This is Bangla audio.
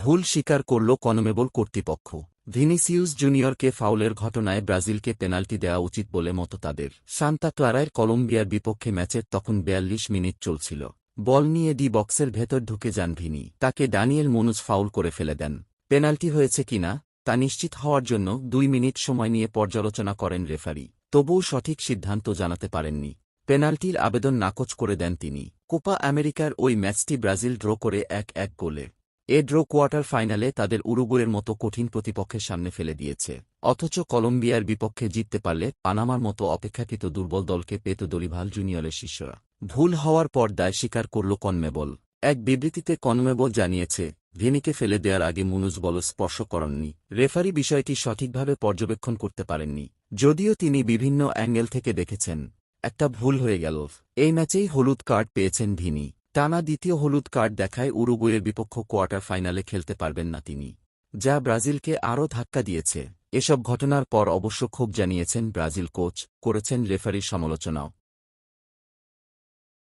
ভুল স্বীকার করল কনমেবল কর্তৃপক্ষ। ভিনিসিউস জুনিয়রকে ফাউলের ঘটনায় ব্রাজিলকে পেনাল্টি দেওয়া উচিত বলে মত তাদের। সান্তা ক্লারায় কলম্বিয়ার বিপক্ষে ম্যাচের তখন ৪২ মিনিট চলছিল। বল নিয়ে ডি বক্সের ভেতর ঢুকে যান ভিনি, তাকে ডানিয়েল মুনুজ ফাউল করে ফেলে দেন। পেনাল্টি হয়েছে কিনা তা নিশ্চিত হওয়ার জন্য ২ মিনিট সময় নিয়ে পর্যালোচনা করেন রেফারি, তবুও সঠিক সিদ্ধান্ত জানাতে পারেননি। পেনাল্টির আবেদন নাকচ করে দেন তিনি। কোপা আমেরিকার ওই ম্যাচটি ব্রাজিল ড্র করে ১-১ গোলে। এ ড্র কোয়ার্টার ফাইনালে তাদের উরুগুয়ের মতো কঠিন প্রতিপক্ষের সামনে ফেলে দিয়েছে। অথচ কলম্বিয়ার বিপক্ষে জিততে পারলে পানামার মতো অপেক্ষাকৃত দুর্বল দলকে পেত দরিভাল জুনিয়রের শিষ্যরা। ভুল হওয়ার পর দায় স্বীকার করল কনমেবল। এক বিবৃতিতে কনমেবল জানিয়েছে, ভিনিকে ফেলে দেওয়ার আগে মুনুজ বল স্পর্শ করেননি। রেফারি বিষয়টি সঠিকভাবে পর্যবেক্ষণ করতে পারেননি। যদিও তিনি বিভিন্ন অ্যাঙ্গেল থেকে দেখেছেন, একটা ভুল হয়ে গেল। এই ম্যাচেই হলুদ কার্ড পেয়েছেন ভিনি। টানা দ্বিতীয় হলুদ কার্ড দেখায় উরুগুয়ের বিপক্ষ কোয়ার্টার ফাইনালে খেলতে পারবেন না তিনি, যা ব্রাজিলকে আরও ধাক্কা দিয়েছে। এসব ঘটনার পর অবশ্য ক্ষোভ জানিয়েছেন ব্রাজিল কোচ, করেছেন রেফারির সমালোচনাও।